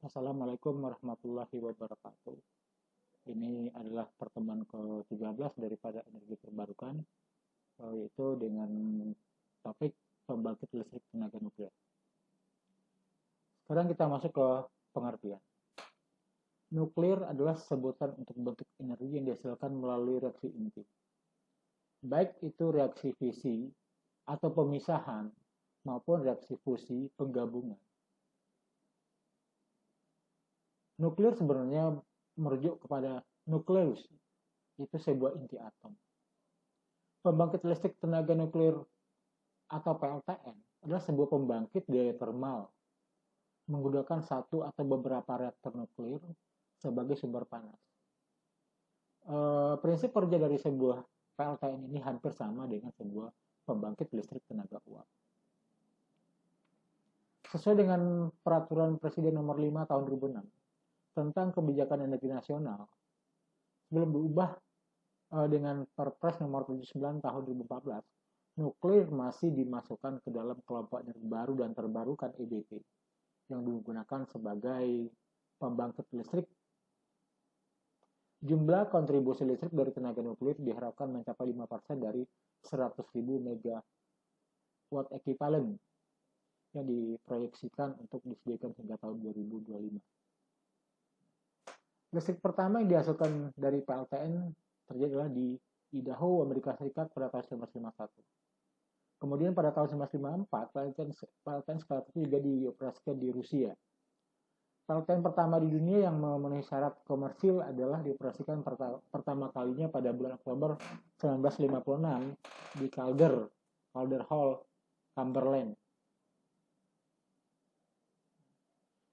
Assalamualaikum warahmatullahi wabarakatuh. Ini adalah pertemuan ke-13 daripada energi terbarukan, yaitu dengan topik pembangkit listrik tenaga nuklir. Sekarang kita masuk ke pengertian. Nuklir adalah sebutan untuk bentuk energi yang dihasilkan melalui reaksi inti. Baik itu reaksi fisi atau pemisahan maupun reaksi fusi penggabungan. Nuklir sebenarnya merujuk kepada nukleus, itu sebuah inti atom. Pembangkit listrik tenaga nuklir atau PLTN adalah sebuah pembangkit daya termal menggunakan satu atau beberapa reaktor nuklir sebagai sumber panas. Prinsip kerja dari sebuah PLTN ini hampir sama dengan sebuah pembangkit listrik tenaga uap. Sesuai dengan peraturan Presiden nomor 5 tahun 2006 tentang kebijakan energi nasional, sebelum diubah dengan Perpres nomor 79 tahun 2014, nuklir masih dimasukkan ke dalam kelompok energi baru dan terbarukan EBT yang digunakan sebagai pembangkit listrik. Jumlah kontribusi listrik dari tenaga nuklir diharapkan mencapai 5% dari 100.000 megawatt ekuivalen yang diproyeksikan untuk disediakan hingga tahun 2025. Listrik pertama yang dihasilkan dari PLTN terjadi adalah di Idaho, Amerika Serikat pada tahun 1951. Kemudian pada tahun 1954, PLTN skala 1 juga dioperasikan di Rusia. PLTN pertama di dunia yang memenuhi syarat komersil adalah dioperasikan pertama kalinya pada bulan Oktober 1956 di Calder Hall, Cumberland.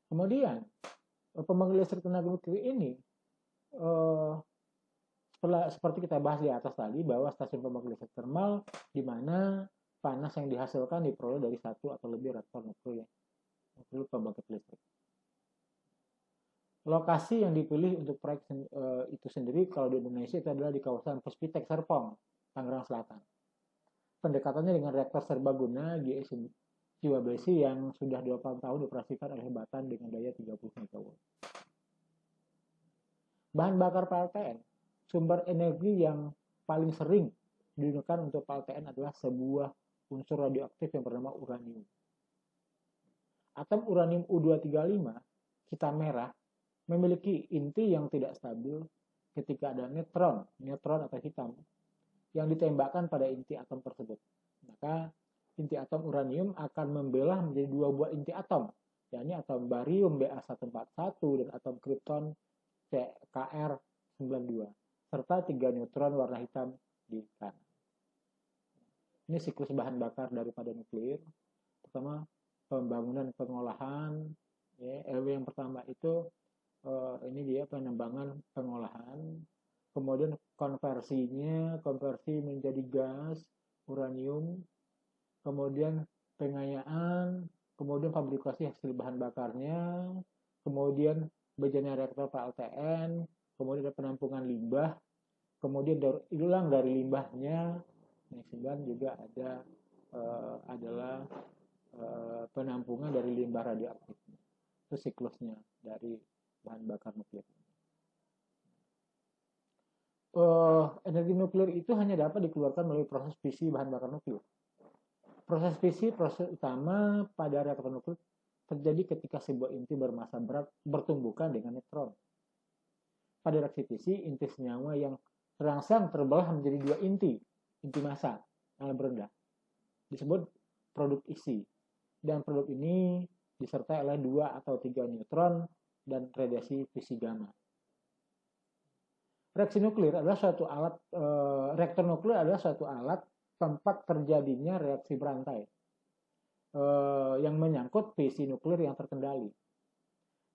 Kemudian pembangkit listrik tenaga nuklir ini seperti kita bahas di atas tadi, bahwa stasiun pembangkit listrik termal di mana panas yang dihasilkan diperoleh dari satu atau lebih reaktor nuklir pembangkit listrik. Lokasi yang dipilih untuk proyek itu sendiri kalau di Indonesia itu adalah di kawasan Puspitek Serpong, Tangerang Selatan. Pendekatannya dengan reaktor serbaguna GE Ciwabesi yang sudah 20 tahun dioperasikan oleh Batan dengan daya 30 MW. Bahan bakar PLTN, sumber energi yang paling sering digunakan untuk PLTN adalah sebuah unsur radioaktif yang bernama uranium. Atom uranium U235, hitam merah, memiliki inti yang tidak stabil ketika ada neutron atau hitam, yang ditembakkan pada inti atom tersebut. Maka inti atom uranium akan membelah menjadi dua buah inti atom, yakni atom barium Ba141 dan atom kripton CKR92, serta 3 neutron warna hitam di kanan. Ini siklus bahan bakar daripada nuklir. Pertama, pembangunan pengolahan. LW yang pertama itu ini dia pengembangan pengolahan. Kemudian konversi menjadi gas uranium. Kemudian pengayaan, kemudian fabrikasi hasil bahan bakarnya, kemudian bejannya reaktor PLTN, kemudian ada penampungan limbah, kemudian daur ulang dari limbahnya, yang juga ada adalah penampungan dari limbah radioaktif. Itu siklusnya dari bahan bakar nuklir. Energi nuklir itu hanya dapat dikeluarkan melalui proses fisi bahan bakar nuklir. Proses fisi, proses utama pada reaktor nuklir terjadi ketika sebuah inti bermassa berat bertumbukan dengan neutron. Pada reaksi fisi, inti senyawa yang terangsang terbelah menjadi dua inti massa yang lebih rendah, disebut produk isi. Dan produk ini disertai oleh 2 atau 3 neutron dan radiasi fisi gamma. Reaksi nuklir adalah suatu alat, reaktor nuklir adalah suatu alat tempat terjadinya reaksi berantai yang menyangkut fisi nuklir yang terkendali.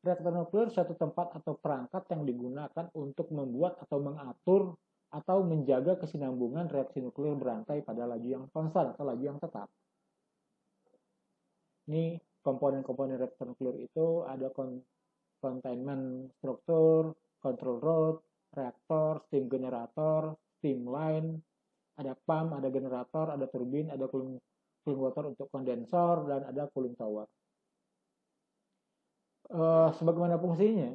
Reaktor nuklir suatu tempat atau perangkat yang digunakan untuk membuat atau mengatur atau menjaga kesinambungan reaksi nuklir berantai pada laju yang konstan atau laju yang tetap. Ini komponen-komponen reaktor nuklir itu ada containment struktur, control rod, reaktor, steam generator, steam line, ada pump, ada generator, ada turbin, ada cooling water untuk kondensor, dan ada cooling tower. Sebagaimana fungsinya,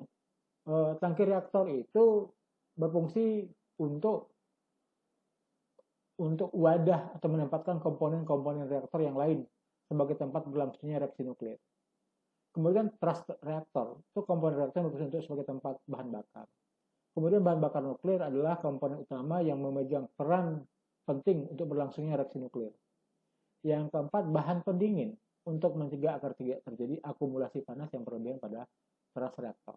tangki reaktor itu berfungsi untuk wadah atau menempatkan komponen-komponen reaktor yang lain sebagai tempat berlangsungnya reaksi nuklir. Kemudian thrust reaktor itu komponen reaktor yang berfungsi untuk sebagai tempat bahan bakar. Kemudian bahan bakar nuklir adalah komponen utama yang memegang peran penting untuk berlangsungnya reaksi nuklir. Yang keempat, bahan pendingin untuk mencegah agar tidak terjadi akumulasi panas yang berlebihan pada thrust reaktor.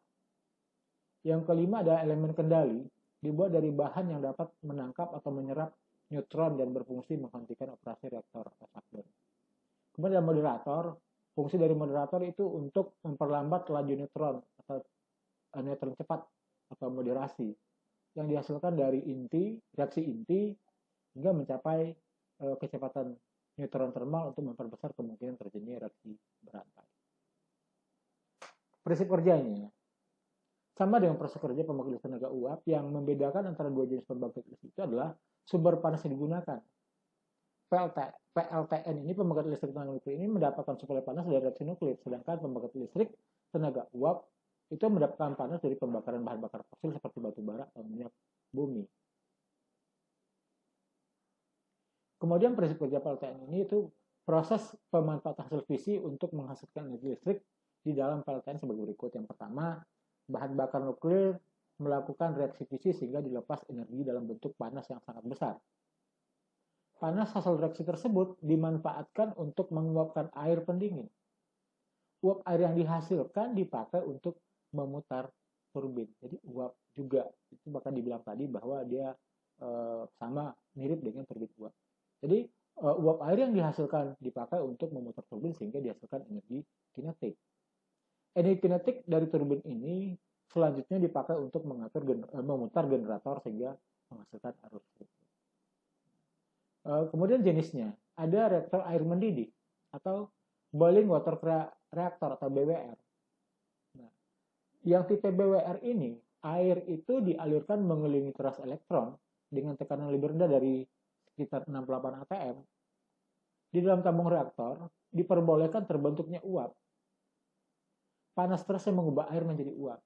Yang kelima ada elemen kendali, dibuat dari bahan yang dapat menangkap atau menyerap neutron dan berfungsi menghentikan operasi reaktor atau shutdown. Kemudian ada moderator. Fungsi dari moderator itu untuk memperlambat laju neutron atau neutron cepat atau moderasi yang dihasilkan dari reaksi inti hingga mencapai kecepatan neutron thermal untuk memperbesar kemungkinan terjadinya reaksi berantai. Prinsip kerjanya sama dengan proses kerja pembangkit listrik tenaga uap. Yang membedakan antara dua jenis pembangkit listrik itu adalah sumber panas yang digunakan. PLTN ini, pembangkit listrik tenaga nuklir ini, mendapatkan suplai panas dari reaksi nuklir, sedangkan pembangkit listrik tenaga uap itu mendapatkan panas dari pembakaran bahan bakar fosil seperti batu bara atau minyak bumi. Kemudian prinsip kerja PLTN ini itu proses pemanfaatan hasil fisi untuk menghasilkan energi listrik di dalam PLTN sebagai berikut. Yang pertama, bahan bakar nuklir melakukan reaksi fisi sehingga dilepas energi dalam bentuk panas yang sangat besar. Panas hasil reaksi tersebut dimanfaatkan untuk menguapkan air pendingin. Uap air yang dihasilkan dipakai untuk memutar turbin. Jadi uap juga, itu bahkan dibilang tadi bahwa dia sama mirip dengan turbin uap. Jadi uap air yang dihasilkan dipakai untuk memutar turbin sehingga dihasilkan energi kinetik. Energi kinetik dari turbin ini selanjutnya dipakai untuk memutar generator sehingga menghasilkan arus listrik. Kemudian jenisnya, ada reaktor air mendidih atau boiling water reactor atau BWR. Nah, yang tipe BWR ini, air itu dialirkan mengelilingi teras elektron dengan tekanan lebih rendah dari sekitar 68 atm. Di dalam tabung reaktor diperbolehkan terbentuknya uap. Panas teras yang mengubah air menjadi uap,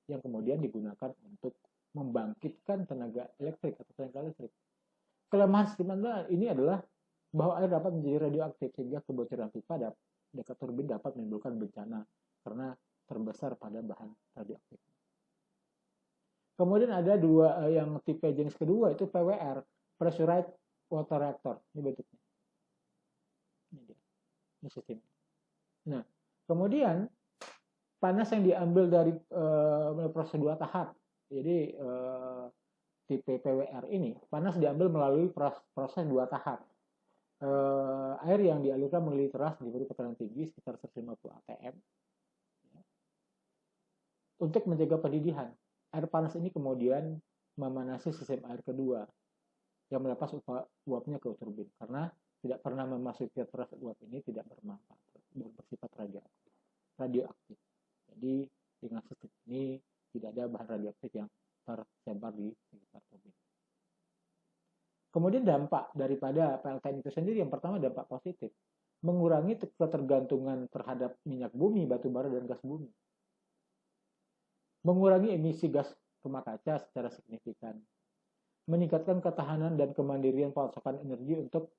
yang kemudian digunakan untuk membangkitkan tenaga elektrik atau tenaga listrik. Kelemahan sistem ini adalah bahwa air dapat menjadi radioaktif sehingga kebocoran pipa dekat turbin dapat menimbulkan bencana karena terbesar pada bahan radioaktif. Kemudian ada yang tipe jenis kedua itu PWR, Pressurized Water Reactor. Ini bentuknya. Ini sistem. Nah, kemudian panas yang diambil dari proses 2 tahap. Jadi tipe PWR ini panas diambil melalui proses 2 tahap. Air yang dialirkan melalui teras diberi tekanan tinggi sekitar 150 atm untuk mencegah pendidihan. Air panas ini kemudian memanasi sistem air kedua yang melepas uapnya ke turbin karena tidak pernah memasuki teras uap ini tidak bermanfaat, bersifat radioaktif. Jadi dengan sistem ini tidak ada bahan radioaktif yang tersebar di sekitar turbin. Kemudian dampak daripada PLTN itu sendiri, yang pertama dampak positif, mengurangi ketergantungan terhadap minyak bumi, batu bara, dan gas bumi. Mengurangi emisi gas rumah kaca secara signifikan. Meningkatkan ketahanan dan kemandirian pasokan energi untuk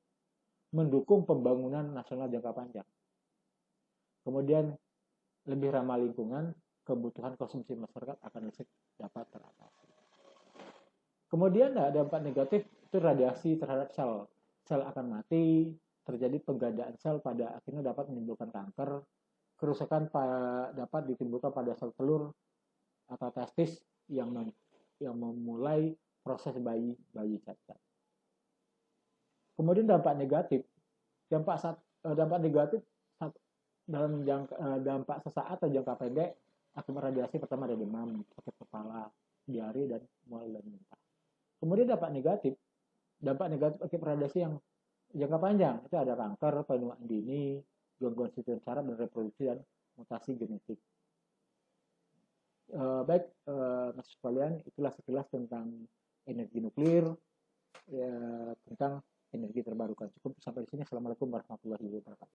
mendukung pembangunan nasional jangka panjang. Kemudian lebih ramah lingkungan, kebutuhan konsumsi masyarakat akan listrik dapat teratasi. Kemudian dampak negatif itu radiasi terhadap sel. Sel akan mati, terjadi penggandaan sel pada akhirnya dapat menimbulkan kanker, kerusakan dapat ditimbulkan pada sel telur atau testis yang memulai proses bayi cacat. Kemudian dampak negatif dalam dampak sesaat atau jangka pendek akibat radiasi, pertama ada demam, sakit kepala, diare, dan mual dan muntah. Kemudian dampak negatif akibat radiasi yang jangka panjang itu ada kanker, penuaan dini, gangguan sistem saraf dan reproduksi, dan mutasi genetik. Baik, mas sekalian, itulah sekilas tentang energi nuklir, tentang energi terbarukan. Cukup sampai di sini. Assalamualaikum warahmatullahi wabarakatuh.